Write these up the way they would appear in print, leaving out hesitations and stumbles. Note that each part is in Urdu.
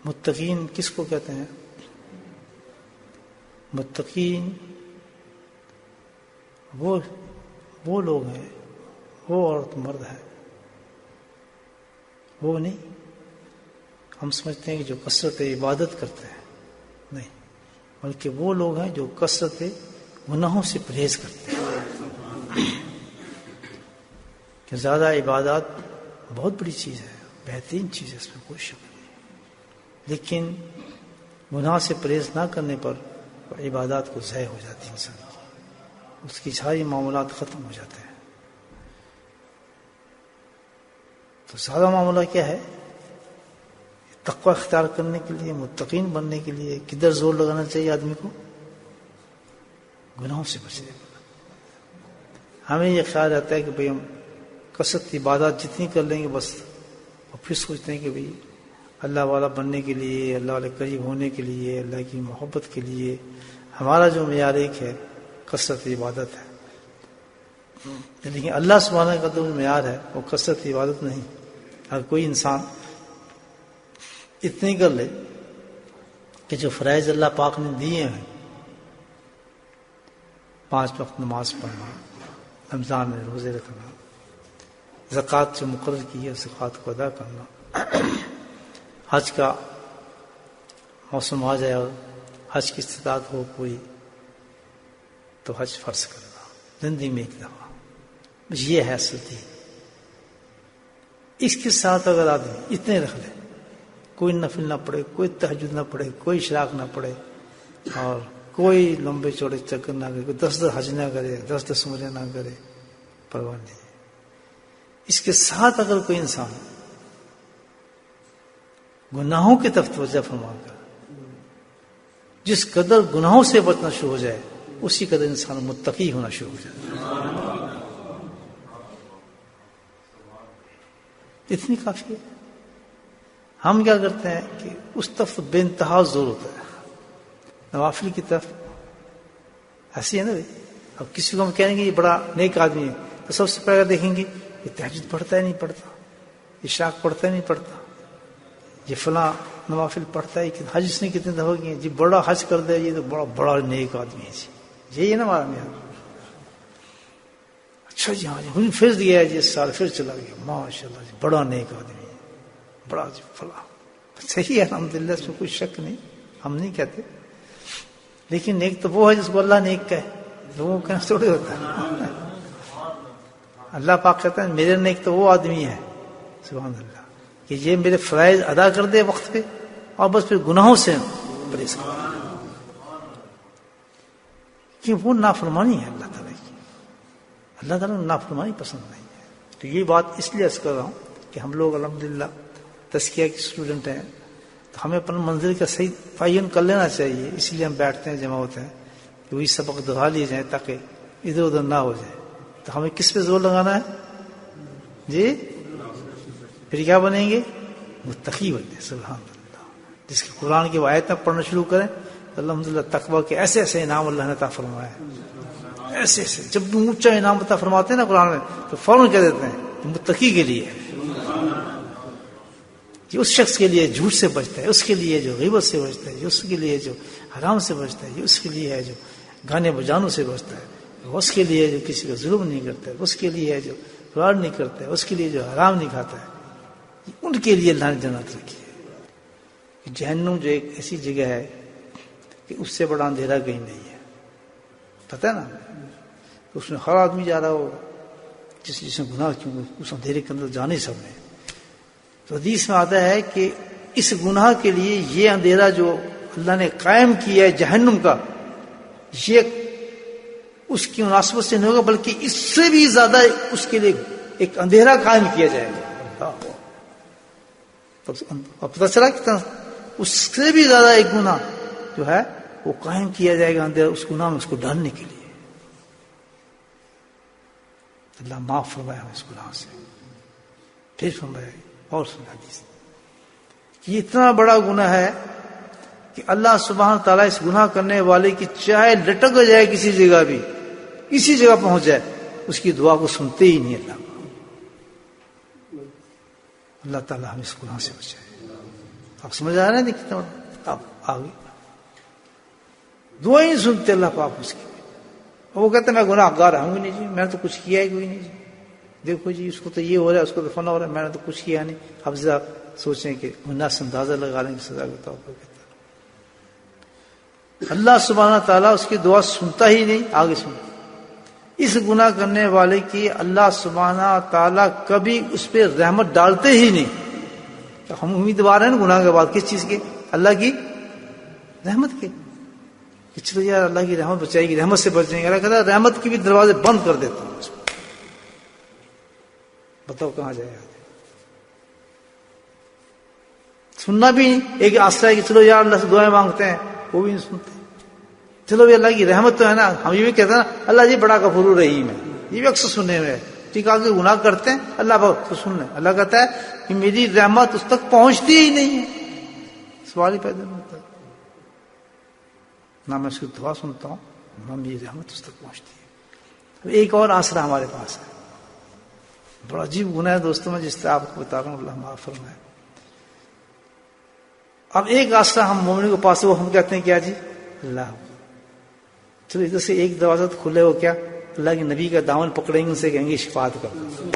متقین کس کو کہتے ہیں؟ متقین وہ لوگ ہیں، وہ عورت مرد ہے، وہ نہیں ہم سمجھتے ہیں کہ جو کثرت عبادت کرتے ہیں، نہیں، بلکہ وہ لوگ ہیں جو کثرت گناہوں سے پرہیز کرتے ہیں. کہ زیادہ عبادات بہت بڑی چیز ہے، بہترین چیز ہے، اس میں کوئی شک نہیں، لیکن گناہ سے پرہیز نہ کرنے پر عبادات کو ضائع ہو جاتی ہے، انسان کی اس کی ساری معاملات ختم ہو جاتے ہیں. تو سادہ معاملہ کیا ہے؟ تقوی اختیار کرنے کے لیے، متقین بننے کے لیے کدھر زور لگانا چاہیے آدمی کو؟ گناہوں سے بچنے پر. ہمیں یہ خیال رہتا ہے کہ بھئی ہم کثرت عبادات جتنی کر لیں گے بس، اور پھر سوچتے ہیں کہ بھئی اللہ والا بننے کے لیے، اللہ والے قریب ہونے کے لیے، اللہ کی محبت کے لیے ہمارا جو معیار ایک ہے کثرت عبادت ہے. لیکن اللہ سبحانہ کا جو معیار ہے وہ کثرت عبادت نہیں. اگر کوئی انسان اتنی کر لے کہ جو فرائض اللہ پاک نے دیے ہیں، 5 وقت نماز پڑھنا، رمضان میں روزے رکھنا، زکوٰۃ جو مقرر کی ہے زکوٰۃ کو ادا کرنا، حج کا موسم آ جائے اور حج کی استطاعت ہو کوئی تو حج فرض کرنا زندگی میں ایک دفعہ، بس یہ ہے اصل دین. اس کے ساتھ اگر آدمی اتنے رکھ لے، کوئی نفل نہ پڑھے، کوئی تہجد نہ پڑھے، کوئی اشراق نہ پڑھے، اور کوئی لمبے چوڑے چکر نہ کرے، کوئی 10 حج نہ کرے، 10 عمرے نہ کرے، پرواہ نہیں. اس کے ساتھ اگر کوئی انسان گناہوں کی طرف توجہ فرما کر جس قدر گناہوں سے بچنا شروع ہو جائے، اسی قدر انسان متقی ہونا شروع ہو جائے. اتنی کافی ہے. ہم کیا کرتے ہیں کہ اس طرف بے انتہا زور ہوتا ہے، نوافل کی طرف. ایسی ہے نا بھائی، اب کسی کو ہم کہیں گے یہ بڑا نیک آدمی ہے تو سب سے پہلے دیکھیں گے یہ تہجد پڑھتا ہے نہیں پڑھتا، اشراق پڑھتا ہے نہیں پڑھتا، یہ فلاں نوافل پڑھتا ہے کہ حج اس نے کتنے دفعہ کیے، جی بڑا حج کر دے یہ تو بڑا نیک آدمی ہے. جی یہی ہے نا ہمارا معیار. اچھا جی ہاں جی پھر دیا ہے جی، اس سال پھر چلا گیا، ماشاء اللہ جی بڑا نیک آدمی ہے، بڑا جی فلاں. صحیح ہے الحمدللہ، اس میں کوئی شک نہیں، ہم نہیں کہتے. لیکن نیک تو وہ ہے جس کو اللہ نیک کہے، لوگوں کا تھوڑی ہوتا ہے. اللہ پاک کہتا ہے میرے نیک تو وہ آدمی ہے سبحان اللہ کہ یہ میرے فرائض ادا کر دے وقت پہ اور بس پھر گناہوں سے پرہیز کر. کہ وہ نافرمانی ہے اللہ تعالیٰ کی، اللہ تعالیٰ کو نافرمانی پسند نہیں ہے. تو یہ بات اس لیے عرض کر رہا ہوں کہ ہم لوگ الحمدللہ تزکیہ کے اسٹوڈنٹ ہیں، تو ہمیں اپنا منزل کا صحیح تعین کر لینا چاہیے. اس لیے ہم بیٹھتے ہیں، جمع ہوتے ہیں کہ وہی سبق دہرا لیے جائیں تاکہ ادھر ادھر نہ ہو جائے. تو ہمیں کس پہ زور لگانا ہے جی؟ پھر کیا بنیں گے؟ متقی بنیں گے. سبحان اللہ. جس کے قرآن کی آیتیں پڑھنا شروع کریں تو الحمدللہ تقویٰ کے ایسے ایسے انعام اللہ نے عطا فرمایا ہے، ایسے ایسے. جب بھی اونچا انعام عطا فرماتے ہیں نا قرآن میں تو فوراً کہہ دیتے ہیں کہ متقی کے لیے ہے. یہ اس شخص کے لیے جھوٹ سے بچتا ہے، اس کے لیے جو غیبت سے بچتا ہے، اس کے لیے جو حرام سے بچتا ہے، اس کے لیے ہے جو گانے بجانوں سے بچتا ہے، اس کے لیے جو کسی کا ظلم نہیں کرتا ہے، اس کے لیے ہے جو فراڈ نہیں کرتا ہے، اس کے لیے جو حرام نہیں کھاتا ہے. ان کے لیے اللہ نے جنت رکھی ہے. جہنم جو ایک ایسی جگہ ہے کہ اس سے بڑا اندھیرا کہیں نہیں ہے، پتہ ہے نا. تو اس میں ہر آدمی جا رہا ہوگا جس نے گناہ کیوں، اس اندھیرے کے اندر جانے سب نے. تو حدیث میں آتا ہے کہ اس گناہ کے لیے یہ اندھیرا جو اللہ نے قائم کیا ہے جہنم کا، یہ اس کی مناسبت سے نہیں ہوگا بلکہ اس سے بھی زیادہ اس کے لیے ایک اندھیرا قائم کیا جائے گا. پتہ چلا کہ اس سے بھی زیادہ ایک گناہ جو ہے وہ قائم کیا جائے گا اندھیرا اس گناہ میں، اس کو ڈالنے کے لیے. اللہ معاف فرمایا اس گناہ سے. پھر فرمایا اور سنا حدیث کہ یہ اتنا بڑا گناہ ہے کہ اللہ سبحانہ تعالیٰ اس گناہ کرنے والے کی چاہے لٹک جائے کسی جگہ بھی، کسی جگہ پہنچ جائے، اس کی دعا کو سنتے ہی نہیں. اللہ تعالیٰ ہم اس گناہ سے بچائے. آپ سمجھ آ رہے ہیں کتنا بڑا؟ آپ آگے دعائیں سنتے اللہ پاک اس کی. وہ کہتے میں گناہ گار ہوں گی نہیں جی، میں نے تو کچھ کیا ہی کوئی نہیں جی. دیکھو جی اس کو تو یہ ہو رہا ہے، اس کو تو فنا ہو رہا ہے، میں نے تو کچھ کیا نہیں. اب ذرا سوچیں کہ گناہ سے اندازہ لگا لیں کہ سزا کا توقع کہتا ہے. اللہ سبحانہ تعالیٰ اس کی دعا سنتا ہی نہیں. آگے سن، اس گناہ کرنے والے کی اللہ سبحانہ تعالیٰ کبھی اس پہ رحمت ڈالتے ہی نہیں. ہم امیدوار ہیں نا گناہ کے بعد کس چیز کے؟ اللہ کی رحمت کے. کہ چلو یار اللہ کی رحمت بچائے گی، رحمت سے بچیں گے. اللہ کہتا ہے رحمت کے بھی دروازے بند کر دیتا ہوں. بتاؤ کہاں جائے آدمی؟ سننا بھی نہیں. ایک آسرا ہے کہ چلو یار اللہ سے دعائیں مانگتے ہیں، وہ بھی نہیں سنتے. چلو بھی اللہ کی رحمت تو ہے نا. ہم یہ بھی کہتے ہیں نا اللہ جی بڑا غفور رحیم ہے، یہ بھی اکثر سننے میں ہے. ٹھیک ہے کہ گناہ کرتے ہیں اللہ تو سن لیں. اللہ کہتا ہے کہ میری رحمت اس تک پہنچتی ہی نہیں ہے. سوال ہی پیدا نہیں ہوتا. نہ میں اس کی دعا سنتا ہوں نہ میری رحمت اس تک پہنچتی ہے. ایک اور آسرا ہمارے پاس ہے، بڑا عجیب گناہ ہے دوستوں، میں جس طرح آپ کو بتا رہا ہوں، اللہ معاف فرمائے. اب ایک آسرا ہم مومن کے پاس ہے، وہ ہم کہتے ہیں کیا جی اللہ. چلو ادھر سے ایک دروازہ کھلے ہو، کیا اللہ کے نبی کا دامن پکڑیں گے، ان سے کہیں گے شفاعت کر دو.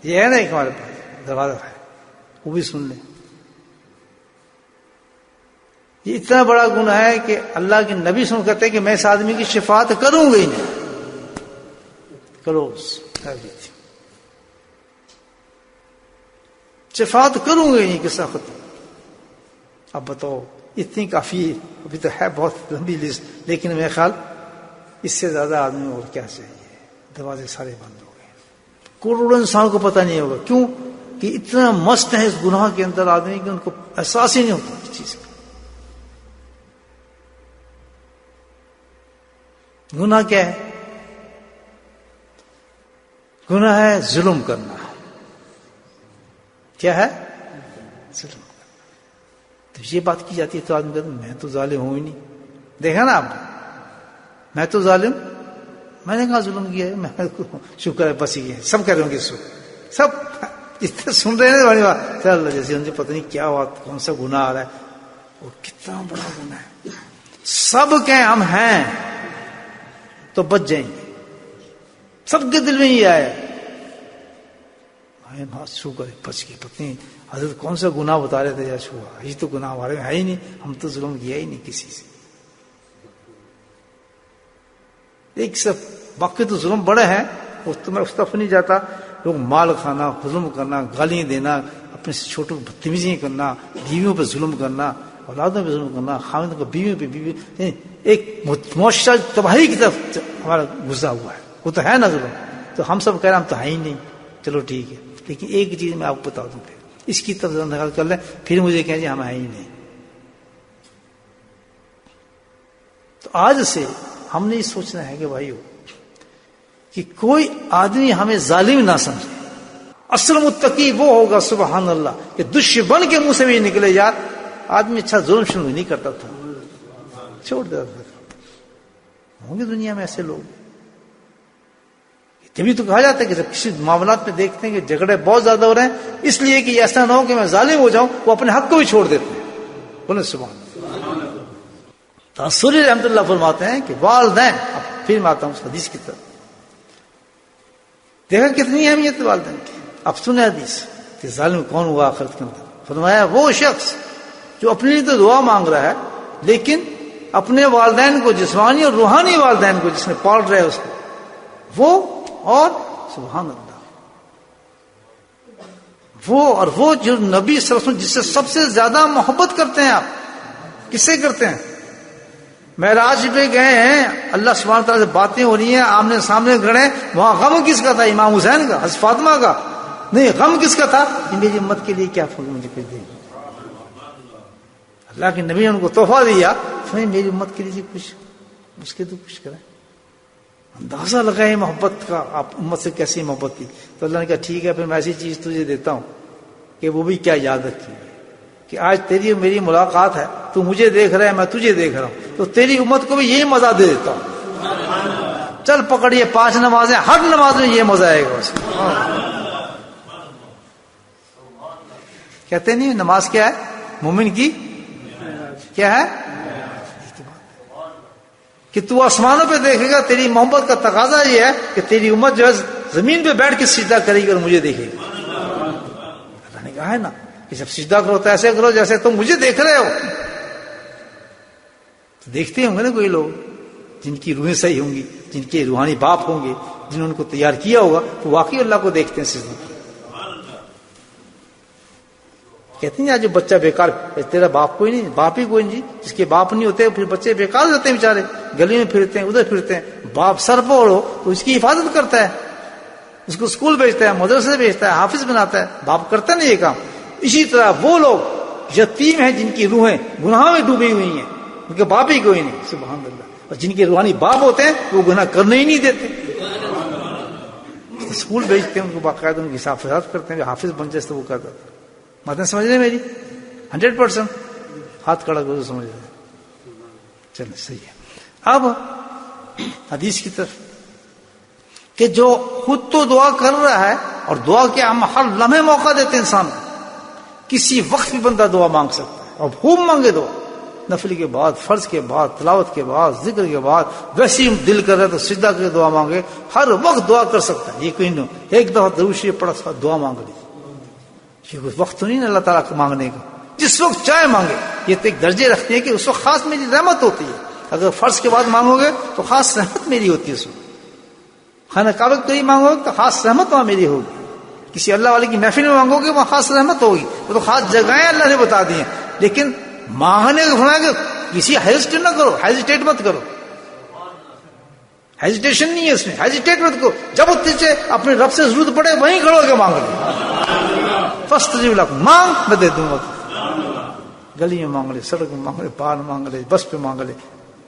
یہ ہے نا ایک ہمارے پاس دروازہ ہے، وہ بھی سن لیں. یہ اتنا بڑا گناہ ہے کہ اللہ کے نبی سن کہتے ہیں کہ میں اس آدمی کی شفاعت کروں گا ہی نہیں. کرو شفاعت کروں گا ہی نہیں، کس وقت. اب بتاؤ اتنی کافی ہے. ابھی تو ہے بہت لمبی لسٹ، لیکن میرے خیال اس سے زیادہ آدمی اور کیا چاہیے. دروازے سارے بند ہو گئے. کروڑوں انسان کو پتہ نہیں ہوگا. کیوں کہ اتنا مست ہے اس گناہ کے اندر آدمی کہ ان کو احساس ہی نہیں ہوتا اس چیز کا. گناہ کیا ہے؟ گناہ ہے ظلم کرنا. کیا ہے؟ ظلم کرنا. تو یہ بات کی جاتی ہے تو آدمی کہتا میں تو ظالم ہوں ہی نہیں. دیکھا نا آپ نے، میں تو ظالم، میں نے کہا ظلم کیا ہے. میں شکر ہے بس ہی ہے. سب کہہ رہے ہوں گے سب اتنے سن رہے ہیں بڑی بات. چل جیسے ان سے پتہ نہیں کیا ہوا، کون سا گناہ آ رہا ہے. وہ کتنا بڑا گناہ ہے. سب کہیں ہم ہیں تو بچ جائیں گے. سب کے دل میں یہ آیا شکر ہے بچ گئے. پتنی حضرت کون سا گناہ بتا رہے تھے یا شکر یہ تو گناہ ہمارے ہے ہی نہیں، ہم تو ظلم کیا ہی نہیں کسی سے. ایک سب باقی تو ظلم بڑے ہیں، اس تو میں اس طرف نہیں جاتا. لوگ مال کھانا، ظلم کرنا، گالیاں دینا، اپنے سے چھوٹوں بدتمیزیاں کرنا، بیویوں پہ ظلم کرنا، اولادوں پہ ظلم کرنا، خاوند کو بیویوں پہ بیوی. ایک معاشرہ تباہی کی طرف ہمارا گزرا ہوا ہے. وہ تو ہے نا ظلم. تو ہم سب کہہ رہے ہیں ہم تو ہے ہی نہیں. چلو ٹھیک ہے، لیکن ایک چیز میں آپ کو بتا دوں، پھر اس کی طرف نظر کر لیں، پھر مجھے کہیں جی ہم ہے ہی نہیں. تو آج سے ہم نے یہ سوچنا ہے کہ بھائیو کہ کوئی آدمی ہمیں ظالم نہ سمجھے. اصل متقی وہ ہوگا سبحان اللہ کہ دشمن کے منہ سے بھی نکلے یار آدمی اچھا ظلم شروع نہیں کرتا تھا، چھوڑ دیتا تھا. ہوں گے دنیا میں ایسے لوگ. تبھی تو کہا جاتا ہے کہ جب کسی معاملات میں دیکھتے ہیں کہ جھگڑے بہت زیادہ ہو رہے ہیں، اس لیے کہ ایسا نہ ہو کہ میں ظالم ہو جاؤں، وہ اپنے حق کو بھی چھوڑ دیتے ہیں. بولے سبحان اللہ. تاثری رحمت اللہ فرماتے ہیں کہ والدین، اب پھر میں آتا ہوں اس حدیث کی طرف. دیکھا کتنی اہمیت والدین کی. اب سنیں حدیث کہ ظالم کون ہوا آخرت کے اندر. فرمایا وہ شخص جو اپنے لیے تو دعا مانگ رہا ہے لیکن اپنے والدین کو، جسمانی اور روحانی والدین کو جس نے پال رہا ہے اس کو، وہ اور سبحان اللہ وہ جو نبی صلی اللہ علیہ وسلم جس سے سب سے زیادہ محبت کرتے ہیں. آپ کس سے کرتے ہیں؟ معراج پہ گئے ہیں، اللہ سبحانہ تعالیٰ سے باتیں ہو رہی ہیں، آمنے سامنے کھڑے ہیں. وہاں غم کس کا تھا؟ امام حسین کا، حضرت فاطمہ کا نہیں. غم کس کا تھا؟ میری امت کے لیے کیا فضل مجھے کچھ دے. اللہ کے نبی نے ان کو تحفہ دیا، میری امت کے لیے کچھ اس کے تو کچھ کریں. اندازہ لگائے محبت کا، آپ امت سے کیسی محبت تھی. تو اللہ نے کہا ٹھیک ہے پھر میں ایسی چیز تجھے دیتا ہوں کہ وہ بھی کیا یاد رکھی کہ آج تیری میری ملاقات ہے، تو مجھے دیکھ رہا ہے، میں تجھے دیکھ رہا ہوں، تو تیری امت کو بھی یہی مزہ دے دیتا ہوں. چل پکڑیے 5 نمازیں، ہر نماز میں یہ مزہ آئے گا اس کو. کہتے نہیں نماز کیا ہے؟ مومن کی کیا ہے کہ تو آسمانوں پہ دیکھے گا، تیری محبت کا تقاضا یہ ہے کہ تیری امت جو ہے زمین پہ بیٹھ کے سجدہ کرے گی اور مجھے دیکھے گی. اللہ نے کہا ہے نا کہ جب سجدہ کرو تو ایسے کرو جیسے تم مجھے دیکھ رہے ہو. تو دیکھتے ہوں گے نا کوئی لوگ جن کی روحیں صحیح ہوں گی، جن کے روحانی باپ ہوں گے، جنہوں نے ان کو تیار کیا ہوگا، تو واقعی اللہ کو دیکھتے ہیں سجدہ. کہتے ہیں آج جو بچہ بیکار، تیرا باپ کوئی نہیں، باپ ہی کوئی نہیں جی. جس کے باپ نہیں ہوتے پھر بچے بیکار ہوتے ہیں بیچارے، گلی میں پھرتے ہیں، ادھر پھرتے ہیں. باپ سر پہ ہو تو اس کی حفاظت کرتا ہے، اس کو اسکول بھیجتا ہے، مدرسے بھیجتا ہے، حافظ بناتا ہے. باپ کرتا نہیں یہ کام. اسی طرح وہ لوگ یتیم ہیں جن کی روحیں گناہوں میں ڈوبی ہوئی ہیں، ان کے باپ ہی کوئی نہیں. سبحان اللہ. اور جن کے روحانی باپ ہوتے ہیں وہ گناہ کرنے ہی نہیں دیتے، اسکول بھیجتے ہیں، ان کو باقاعدہ ان کی حفاظت کرتے ہیں. حافظ بن جائے تو وہ کرتا تھا. باتیں سمجھ رہے میری؟ 100% ہاتھ کھڑا کرو سمجھ رہے. چلیں صحیح ہے. اب حدیث کی طرف کہ جو خود تو دعا کر رہا ہے اور دعا کے ہم ہر لمحے موقع دیتے ہیں انسان کو. کسی وقت بھی بندہ دعا مانگ سکتا ہے اور خوب مانگے دعا، نفل کے بعد، فرض کے بعد، تلاوت کے بعد، ذکر کے بعد. ویسے ہی دل کر رہا ہے تو سجدہ کر کے دعا مانگے. ہر وقت دعا کر سکتا ہے. یہ کوئی نہیں ایک دفعہ درود شریف پڑھا دعا مانگ لی، یہ کوئی وقت تو نہیں اللہ تعالیٰ کو مانگنے کا. جس وقت چاہے مانگے. یہ تو ایک درجے رکھتے ہیں کہ اس وقت خاص میری رحمت ہوتی ہے. اگر فرض کے بعد مانگو گے تو خاص رحمت میری ہوتی ہے. اس وقت خانہ کعبہ تو ہی مانگو گے تو خاص رحمت وہاں میری ہوگی. کسی اللہ والے کی محفل میں مانگو گے وہاں خاص رحمت ہوگی. وہ تو خاص جگہیں اللہ نے بتا دی ہیں. لیکن مانگنے کا فرمایا کہ کسی ہیزیٹیٹ نہ کرو، ہیزیٹیٹ مت کرو. ہیزیٹیشن نہیں ہے اس میں، ہیزیٹیٹ مت کرو. جب تجھے اپنے رب سے ضرورت پڑے وہیں کھڑو کے مانگ لو. فاستجب لکم، مانگ میں دے دوں گا. گلی میں مانگ لے، سڑک میں مانگ لے، پار مانگ لے، بس پہ مانگ لے،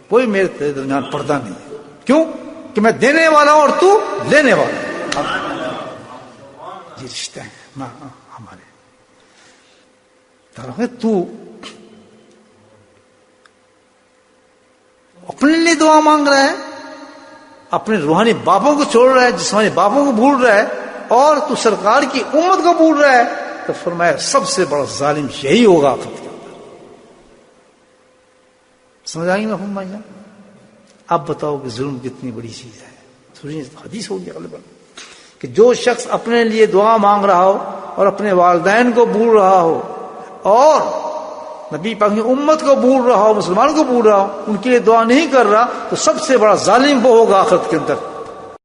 کوئی میرے تیرے درمیان پردہ نہیں ہے. کیوں کہ میں دینے والا ہوں اور تو لینے والا. یہ رشتہ ہے ہمارے. تو اپنے لیے دعا مانگ رہا ہے، اپنے روحانی باپوں کو چھوڑ رہا ہے، جسمانی باپوں کو بھول رہا ہے، اور تو سرکار کی امت کو بھول رہا ہے. تو فرمایا سب سے بڑا ظالم یہی ہوگا آخرت کے اندر. سمجھ آئیں گے محمد بھائی جان؟ اب بتاؤ کہ ظلم کتنی بڑی چیز ہے. حدیث ہوگی غالباً کہ جو شخص اپنے لیے دعا مانگ رہا ہو اور اپنے والدین کو بھول رہا ہو اور نبی پاک کی امت کو بھول رہا ہو، مسلمانوں کو بھول رہا ہو، ان کے لیے دعا نہیں کر رہا، تو سب سے بڑا ظالم وہ ہوگا آخرت کے اندر.